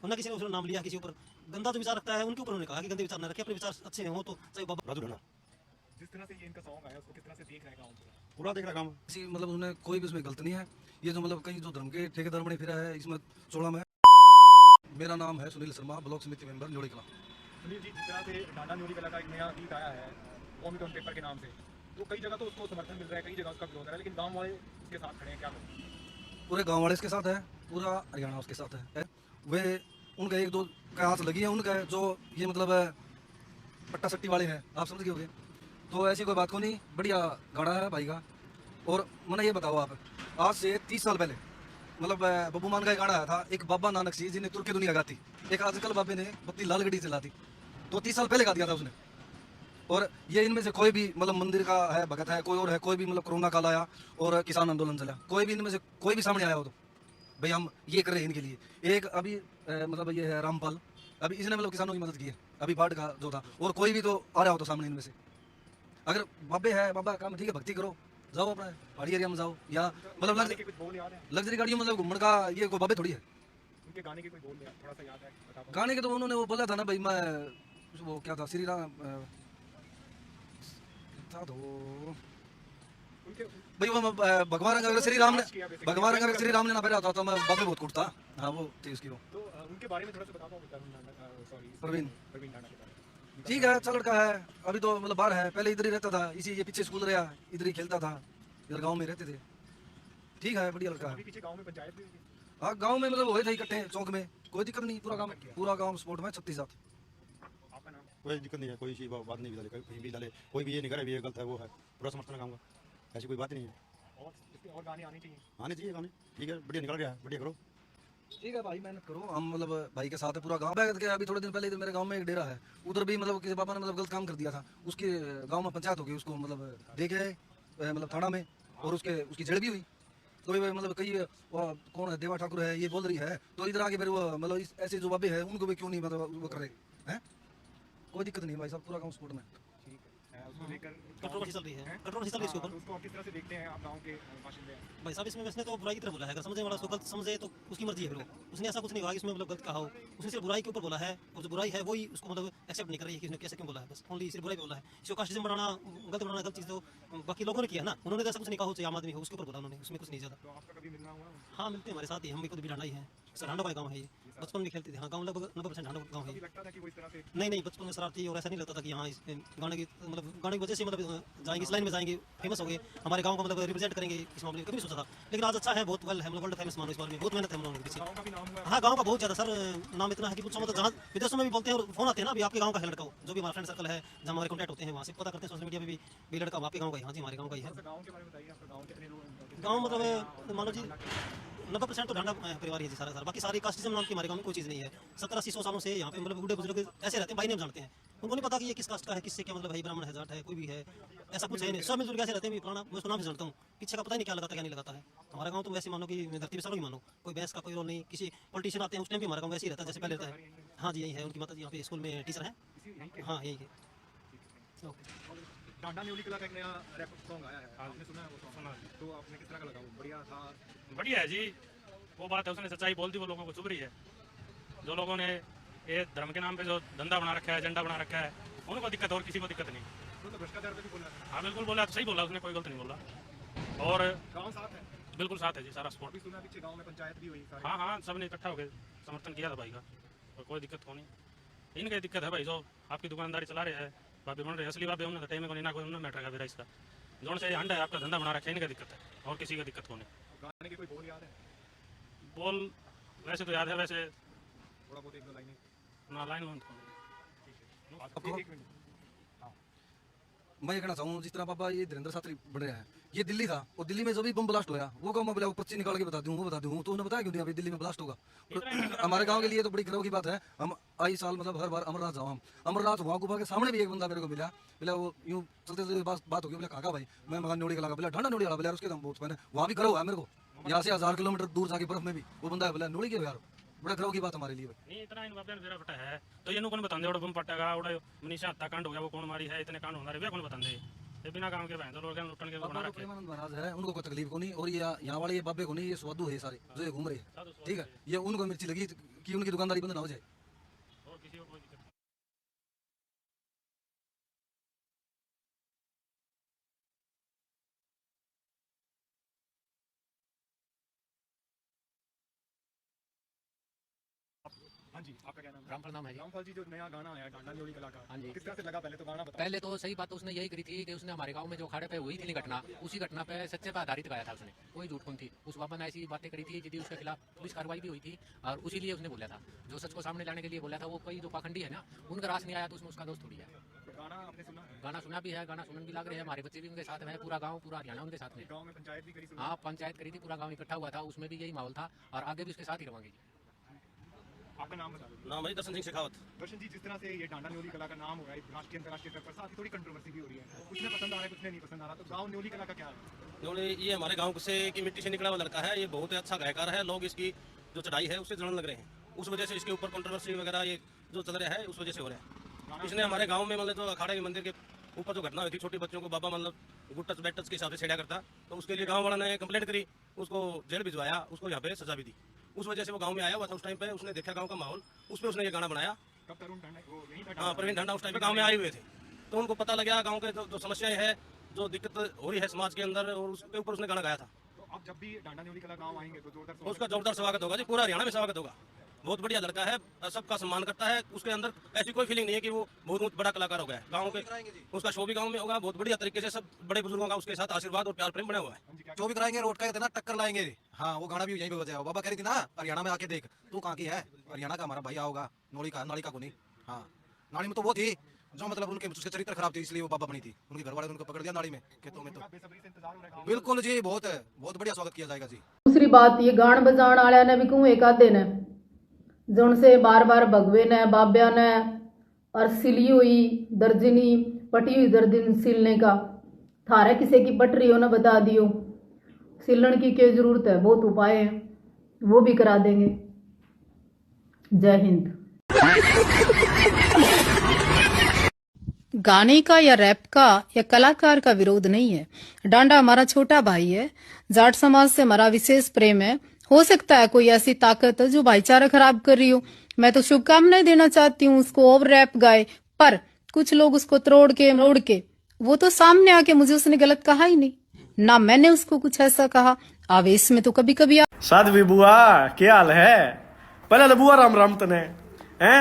वरना किसी ने उसने नाम लिया किसी ऊपर गंदा जो विचार रखता है उनके ऊपर उन्होंने कहा कि गंदे विचार न रखे, अपने विचार अच्छे हो तो चाहे बाबा राजू ढांडा। जिस तरह से ये इनका सॉन्ग आया उसको किस तरह से देख रहे हैं गाँव पूरा देख रहा काम किसी मतलब उन्हें कोई भी उसमें गलत नहीं है। ये जो मतलब कई जो धर्म के ठेकेदार बने फिरा है इसमें 16 में। मेरा नाम है सुनील शर्मा, ब्लॉक समिति मेंबर न्योड़ी कला। सुनील जी, जिस तरह से डांडा न्योड़ी कला का एक नया गीत आया है कौमी टोन पेपर के नाम से, तो कई जगह तो उसको समर्थन मिल रहा है, कई जगह उसका विरोध है, लेकिन गाँव वाले उसके साथ खड़े हैं, क्या करें? पूरे गांव वाले इसके साथ है, पूरा हरियाणा उसके साथ है। वे उनका एक दो का हाथ लगी है उनका जो ये मतलब पट्टा सट्टी वाले हैं, आप समझ गए होंगे। तो ऐसी कोई बात को नहीं, बढ़िया गाड़ा है भाई का। और मैंने ये बताओ आप, आज से 30 साल पहले मतलब बब्बू मान का एक गाना आया था, एक बाबा नानक सी जिन्हें तुर्की दुनिया गाती, एक आजकल बाबे ने बत्ती लाल गड़ी चलाती, तो 30 साल पहले गा दिया था उसने। और ये इनमें से कोई भी मतलब मंदिर का है भगत है, कोई और है, कोई भी मतलब कोरोना काल आया और किसान आंदोलन चला, कोई भी इनमें से कोई भी सामने आया हो तो भाई हम ये कर रहे हैं इनके लिए। एक अभी मतलब ये है रामपाल, अभी इसने मतलब किसानों की मदद की है अभी बाढ़ का जो था, और कोई भी तो आ रहा हो तो सामने इनमें से। अगर बाबे है, बाबा काम ठीक है, भक्ति करो, जाओ अपना पहाड़ी एरिया में जाओ, या मतलब गाने के कुछ बोल याद है? लग्जरी गाड़ियों में मतलब घूमने का ये कोई बाबे थोड़ी है। उनके गाने के कोई बोल थोड़ा सा याद है, बता पाओ? गाने के तो उन्होंने वो बोला था ना भाई, मैं वो क्या था श्री राम था तो उनके भाई वो भगवान अगर श्री राम ने ना पहरा था तो मैं बाबे बहुत कुटता। हाँ वो थी उसकी वो तो उनके बारे में थोड़ा सा बता पाओ? सॉरी, प्रवीण डांडा के बारे में। ठीक है, अच्छा लड़का है, अभी तो मतलब बाहर है, पहले इधर ही रहता था, इसी ये पीछे स्कूल रहा, इधर ही खेलता था, इधर गांव में रहते थे। ठीक है, बढ़िया लड़का है। अभी पीछे गांव में पंचायत भी हुई। हाँ गांव में मतलब हुए थे इकट्ठे चौक में, कोई दिक्कत नहीं, पूरा गांव सपोर्ट में 36 साथ। आपका नाम? कोई दिक्कत नहीं है, कोई सी बात नहीं डाले, कहीं भी डाले, कोई भी ये नहीं करे ये गलत है वो है, पूरा समर्थन है काम का, ऐसी कोई बात नहीं है। और इसके और गाने आने चाहिए। आने चाहिए गाने, ठीक है, बढ़िया निकल गया, बढ़िया करो। ठीक है भाई, मेहनत करो, हम मतलब भाई के साथ है पूरा गांव। बैठ के अभी थोड़े दिन पहले इधर मेरे गांव में एक डेरा है, उधर भी मतलब किसी पापा ने मतलब गलत काम कर दिया था, उसके गांव में पंचायत हो गई, उसको मतलब देखे मतलब थाना में, और उसकी जेल भी हुई। तो भी मतलब कई वो कौन है, देवा ठाकुर है, ये बोल रही है, तो इधर आके फिर वो मतलब ऐसे जो बाबे हैं उनको भी क्यों नहीं मतलब वो करे हैं। कोई दिक्कत नहीं भाई साहब, पूरा गाँव सपोर्ट में। ठीक है, उसको लेकर कंट्रोवर्सी चल रही है, कंट्रोवर्सी चल रही है इसके ऊपर। तो उसको आप किस तरह से देखते हैं, आप गांव के बाशिंदे हैं? भाई साहब इसमें उसने तो बुराई की तरफ बोला है, अगर समझने वाला उसको गलत समझे तो उसकी मर्जी है। फिर उसने ऐसा कुछ नहीं कहा कि इसमें मतलब गलत कहा हो, उसने सिर्फ बुराई के ऊपर बोला है, और जो बुराई है वही उसको मतलब एक्सेप्ट नहीं कर रही है कि उसने कैसे क्यों बोला है, बस ओनली सिर्फ बुराई बोला है। इसको कास्टिज्म बनाना गलत चीज़ तो बाकी लोगों ने किया ना, उन्होंने तो ऐसा कुछ नहीं कहा हो, चाहे आम आदमी हो, उसके ऊपर बोला उन्होंने, उसमें कुछ नहीं ज़्यादा। तो आपका कभी मिलना हुआ? हाँ मिलते हैं हमारे साथ ही, हम भी खुद भी ढांडा ही हैं, सरहांडा का गाँव है ये, बचपन में खेलते थे। हाँ गाँव लगभग 90% ढांडा गाँव है। कभी लगता था कि वो इस तरह से नहीं बचपन में शरारती, और ऐसा नहीं लगता था कि हाँ इस गाने की मतलब गाने की वजह से मतलब जाएंगे इस लाइन में जाएंगे, फेमस हो गए, हमारे गांव को मतलब रिप्रेजेंट करेंगे इस मामले में, कभी नहीं सोचा था। लेकिन आज अच्छा है, बहुत वेल है, मतलब वर्ल्ड फेमस मानो इस बारे में, बहुत मेहनत है हम लोगों के पीछे। गांव का भी नाम हुआ? हाँ गांव का बहुत ज़्यादा सर, नाम इतना है कि पूछो मतलब, जहाँ विदेशों में भी बोलते हैं और फोन आते हैं ना, अभी आपके गांव का है लड़का, जो भी हमारा फ्रेंड सर्कल है, जहाँ हमारे कॉन्टैक्ट होते हैं वहाँ से पता करते हैं सोशल मीडिया में भी लड़का आपके गाँव का ही, हाँ जी हमारे गाँव का ही है। गांव के बारे में बताइए, आपका गांव कितने लोग? गाँव मतलब मानो जी 90% तो ढांडा परिवार ही है जी सारा, बाकी सारी कास्टिज्म नाम की हमारे गांव में कोई चीज़ नहीं है। 70-80-100 सालों से यहाँ पे मतलब बूढ़े बुजुर्ग ऐसे रहते हैं, भाई नहीं जानते हैं, उनको नहीं पता कि ये किस कास्ट का है, किससे क्या मतलब भाई, ब्राह्मण है, जाट है, कोई भी है, ऐसा कुछ है नहीं, सब मिलजुल के ऐसे रहते हैं। पुराना मैं उसको नाम भी जानता हूँ, पीछे का पता ही नहीं क्या लगाता क्या नहीं लगाता है हमारा गाँव। तो वैसे मानो कि धरती पे सरों मानो, कोई बहस का कोई रोल नहीं, किसी पॉलिटिशियन आते हैं उस टाइम भी हमारा गाँव वैसे ही रहता है जैसे पहले रहता है। हाँ जी यही है, उनकी माता जी यहाँ पे स्कूल में टीचर हैं। हाँ यही है। डांडा न्योली कला का एक नया रैप सॉन्ग आया है, आपने सुना है वो सॉन्ग? सुना। तो आपने किस तरह का लगा? वो बढ़िया था? बढ़िया है जी, वो बात है, उसने सच्चाई बोल दी, वो लोगों को चुभ रही है। जो लोगों ने ये धर्म के नाम पे जो धंधा बना रखा है, एजेंडा बना रखा है, उनको दिक्कत, और किसी को दिक्कत नहीं। तो भ्रष्टाचार पे भी बोला है। हाँ बिल्कुल बोला, सही बोला उसने, कोई गलत नहीं बोला। और गांव साथ है? बिल्कुल साथ है जी, सारा सपोर्ट। अभी सुना पीछे गांव में पंचायत भी हुई सारी। हाँ सब ने इकट्ठा होकर समर्थन किया था भाई का, और कोई दिक्कत हो नहीं। इनकी दिक्कत है भाई, जो आपकी दुकानदारी चला रहे हैं, बाबे बन रहे असली बाबे उन्होंने टाइम में ना कोई उन्होंने मैटर का इसका जोन से अंडा है, आपका धंधा बना रखा है, इनका दिक्कत है, और किसी का दिक्कत हो नहीं। गाने के कोई बोल याद है? बोल वैसे तो याद है, वैसे थोड़ा बहुत एक दो लाइनें। ना लाइन एक मिनट। मैं ये कहना चाहूँ, जिस तरह पापा ये धीरेन्द्र शास्त्री बन रहे हैं, ये दिल्ली था, और दिल्ली में जो भी बम ब्लास्ट हुआ वो गाँव में बोला पर्ची निकाल के बता दूँ, वो बता दूँ, तो उन्होंने बताया क्यों नहीं दिल्ली में ब्लास्ट होगा। हमारे गांव के लिए तो बड़ी गर्व की बात है। हम आई साल मतलब हर बार अमरनाथ जाओ, हम अमरनाथ वहाँ गुफा के सामने भी एक बंदा मेरे को मिला, वो यूँ चलते चलते बात हो गई, बोला काका भाई मैं मकान न्योड़ी का बोला ढांडा न्योड़ी वाला, बोला उसके दम बहुत मैंने वहाँ भी गर्व है मेरे को, यहाँ से 1000 किलोमीटर दूर जाके बर्फ में भी वो बंदा है, बोला न्योड़ी के यार, बड़ा गर्व की बात हमारे लिए। नहीं इतना इन बाबे ने मेरा बटा है, तो ये कौन बता दे, बम पटेगा, मनीषा हत्या कांड हो गया, वो कौन मारी है, इतने कांड होना रहे कौन बता दे। ये बिना काम के बहन तो लोग लुटन के बना रखे प्रेमानंद महाराज है, उनको कोई तकलीफ को नहीं, और ये यहाँ वाले ये बाबे को नहीं, ये स्वादु है सारे जो ये घूम रहे हैं, ठीक है। ये उनको मिर्ची लगी कि उनकी दुकानदारी बंद ना हो जाए। और किसी को कोई दिक्कत हाँ जी, आपका क्या नाम है? रामपाल नाम है जी। रामपाल जी, जो नया गाना आया डांडा न्योली कला का, हाँ जी। किस तरह से लगा? पहले तो गाना बताओ। पहले तो सही बात तो उसने यही करी थी कि उसने हमारे गांव में जो अखाड़े पे हुई थी घटना, उसी घटना पे सच्चे पे आधारित गाया था उसने, कोई झूठ कौन थी। उस बाबा ने ऐसी बातें करी थी जिसके उसके खिलाफ पुलिस कार्रवाई भी हुई थी, और उसी लिए उसने बोला था, जो सच को सामने लाने के लिए बोला था। वो कोई जो पाखंडी है ना, उनका रास नहीं आया तो उसमें उसका दोस्त थोड़ी है। तो गाना आपने सुना है? गाना सुना भी है, गाना सुनन भी लग रहे हैं, हमारे बच्चे भी उनके साथ में है, पूरा गाँव पूरा हरियाणा उनके साथ में। गाँव में पंचायत भी करी? हाँ, पंचायत करी थी, पूरा गाँव इकट्ठा हुआ था, उसमें भी यही माहौल था, और आगे भी उसके साथ ही रहोगे। आपका नाम बता दो। नाम है दर्शन सिंह शेखावत। दर्शन जी, जिस तरह से ये डांडा न्योली कला का नाम हो रहा है राष्ट्रीय अंतर्राष्ट्रीय स्तर पर, साथ ही थोड़ी कंट्रोवर्सी भी हो रही है, कुछ ने पसंद आ रहा है, कुछ ने नहीं पसंद आ रहा, तो गाँव न्योली कला का क्या है? ये हमारे गांव से की मिट्टी से निकला हुआ लड़का है, ये बहुत ही अच्छा गायकार है, लोग इसकी जो चढ़ाई है उससे जलन लग रहे हैं, उस वजह से इसके ऊपर कंट्रोवर्सी वगैरह ये जो चल रहा है उस वजह से हो रहा है। इसने हमारे गांव में मतलब जो अखाड़े के मंदिर के ऊपर जो घटना हुई थी, छोटे बच्चों को बाबा मतलब गुड टच बैड टच के हिसाब से छेड़ा करता, तो उसके लिए गाँव वाला ने कंप्लेंट करी, उसको जेल भिजवाया, उसको यहाँ पे सजा भी दी। उस वजह से वो गांव में आया हुआ था, उस टाइम पे उसने देखा गांव का माहौल, उस पर उसने ये गाना बनाया। कब तरुण ढांडा वो यही था? हाँ, प्रवीण ढांडा उस टाइम पे गांव में आए हुए थे, तो उनको पता लगा गांव के जो समस्याएं है, जो दिक्कत हो रही है समाज के अंदर, और उसके ऊपर उसने गाना गाया था। तो अब जब भी डांडा न्योली कला गाँव आएंगे तो जोरदार उसका जोरदार स्वागत होगा जी, पूरा हरियाणा में स्वागत होगा। बहुत बढ़िया लड़का है, सबका सम्मान करता है, उसके अंदर ऐसी कोई फीलिंग नहीं है कि वो बहुत बड़ा कलाकार हो गया है। गाँव के उसका शो भी गाँव में होगा, बहुत बढ़िया तरीके से, सब बड़े बुजुर्गों का उसके साथ आशीर्वाद और प्यार प्रेम बना हुआ है। जो भी कराएंगे रोड का इतना टक्कर लाएंगे। हाँ, वो गाना भी यहीं पे बजाया। बाबा कह रही थी ना, हरियाणा में आके देख, तू कहाँ की है? हरियाणा का हमारा भैया होगा, नोली का, नाली का को नहीं। हाँ, नाली में तो वो थी जो मतलब उनके उसके चरित्र खराब थे, इसलिए वो बाबा बनी थी। उनके घर वाले उनको पकड़ दिया नाली में, खेतों में। तो बेसब्री से इंतजार हो रहा है। बिल्कुल जी, बहुत बढ़िया स्वागत किया जाएगा जी। दूसरी बात, ये गान बजाण वाले ने भी कहूँ एक आधे ने जोन से बार बार भगवे ने बाब्या ने और सिली हुई दर्जनी पटी हुई दर्जन सिलने का थारे किसी की पट रही हो ना बता दियो, सिलन की क्या जरूरत है, बहुत उपाय हैं, वो भी करा देंगे। जय हिंद। गाने का या रैप का या कलाकार का विरोध नहीं है। डांडा हमारा छोटा भाई है, जाट समाज से हमारा विशेष प्रेम है। हो सकता है कोई ऐसी ताकत जो भाईचारा खराब कर रही हो, मैं तो शुभकामनाएं देना चाहती हूँ उसको, और रैप गाए, पर कुछ लोग उसको तोड़ के मोड़ के, वो तो सामने आके मुझे उसने गलत कहा ही नहीं ना, मैंने उसको कुछ ऐसा कहा। आवेश में तो कभी कभी साध्वी बुआ क्या हाल है? पहले तो बुआ राम राम तने हैं,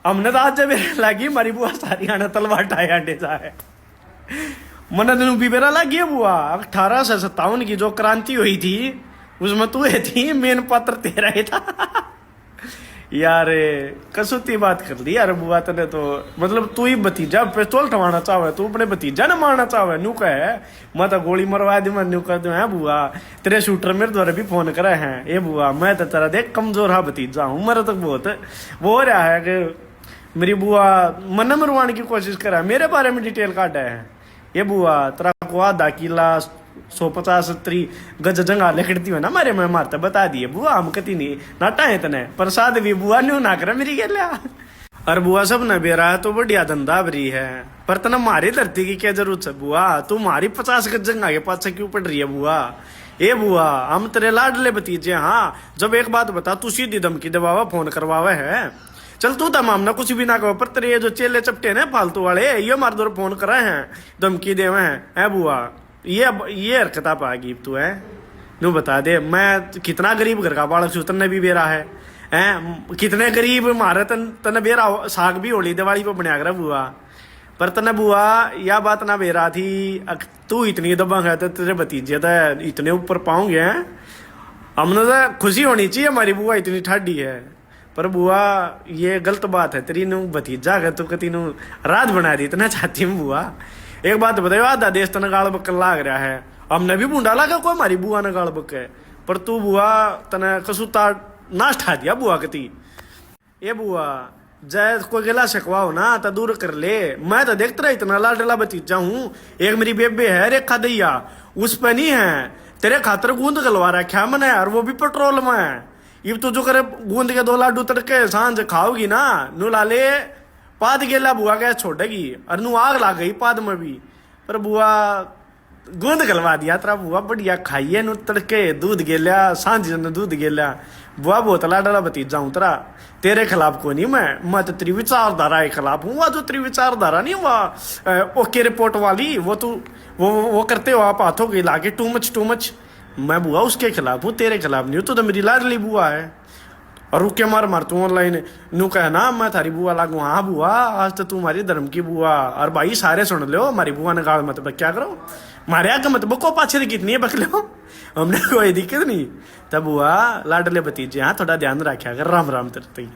हमने तो आज जब लगी हमारी बुआ सारी आने तलवार टाया अंडे जाए मन दिन भी मेरा लगी है बुआ। 1857 की जो क्रांति हुई थी उसमें तू थी, मेन पात्र तेरा ही था यार। कसुती बात कर ली यार बुआ तने तो, मतलब तू ही भतीजा पिस्तौल ठवाना चाहे, तू अपने भतीजा ने मारना चाहे, नू कहे मैं तो गोली मरवा दी, मैं नू कह दू है बुआ तेरे शूटर मेरे द्वारा भी फोन करे हैं, ये बुआ मैं तो तेरा देख कमजोर हा भतीजा हूँ, मेरा तो बहुत वो हो रहा है कि मेरी बुआ मन मरवाने की कोशिश करा, मेरे बारे में डिटेल काटा है। ये बुआ तेरा को आधा किला 150-70 गज जंगा लिखती हो ना मारे में मारता बता दिए बुआ, हम कती नहीं नाटा है तने प्रसाद भी बुआ न्यू ना करे मेरी गेलिया। और बुआ सब न बेरा है तो बढ़िया धंधा भरी है, पर तना मारी धरती की क्या जरूरत है बुआ, तू मारी 50 गज जंगा के पास क्यों पड़ रही है बुआ? ए बुआ हम तेरे लाडले भतीजे। हाँ, जब एक बात बता, तू सीधी धमकी दबावा फोन करवावे है, चल तू तमाम ना कुछ भी ना कहो, पर तेरे ये जो चेले चपटे ने फालतू वाले ये मार दो फोन कराए हैं, धमकी देवे हैं। बुआ ये हरकत आप आगी तू है, नू बता दे मैं कितना गरीब घर का बालक सूतन ने भी बेरा है, कितने गरीब मारे तने बेरा साग भी होली दिवाली पे बना कर बुआ, पर तने बुआ यह बात ना बेरा थी, तू इतनी दबंग है तो तेरे भतीजे तो इतने ऊपर पाऊंगे हैं, हमने तो खुशी होनी चाहिए हमारी बुआ इतनी ठाडी है, पर बुआ ये गलत बात है तेरी, नू भतीजा है तू कती नू रात बना दी इतना चाहती हूँ बुआ। एक बात बताओ, आधा देश तना गाल बक्कल लाग रहा है, हमने भी बूंडा लगा कोई हमारी बुआ ने गाल बक है, पर तू बुआ तना कसूता नाश ठा दिया बुआ कती। ये बुआ जय कोई गिला शिकवाओ ना तो दूर कर ले, मैं तो देखता रहा इतना लाडला भतीजा हूँ, एक मेरी बेबे है रेखा दैया उस पे नहीं है, तेरे खातर गूंद गलवा रखा मैंने, और वो भी पेट्रोल में। ये तो जो करे गूंद के 2 लाडू तड़के सांझ खाओगी ना, नू लाले पाद गेला बुआ गैस छोड़ेगी, और नू आग लाग गई पाद में भी, पर बुआ गूंद गलवा दिया तेरा बुआ बढ़िया खाइए नु तड़के दूध गेलिया सांझ ने दूध गेलिया बुआ बहुत लाडला भतीजा हूं तेरे खिलाफ को नहीं मैं तो तेरी विचारधारा के खिलाफ हूँ। वह जो तेरी विचारधारा नहीं वह ओके रिपोर्ट वाली वो तू वो करते हो आप हाथों के लाके टू मच मैं बुआ उसके खिलाफ हूँ तेरे खिलाफ नहीं हूँ। तो मेरी लाडली बुआ है और रुके मार तू ऑनलाइन नू कहना मैं थारी बुआ लागू। हाँ बुआ आज तो तू हमारी धर्म की बुआ। और भाई सारे सुन लो हमारी बुआ ने गाल मत क्या करो मारे आगे मत बको पाछे कितनी है बक लो हमने कोई दिक्कत नहीं। तब बुआ लाडले भतीजे हाँ थोड़ा ध्यान रखा कर। राम राम तेरे।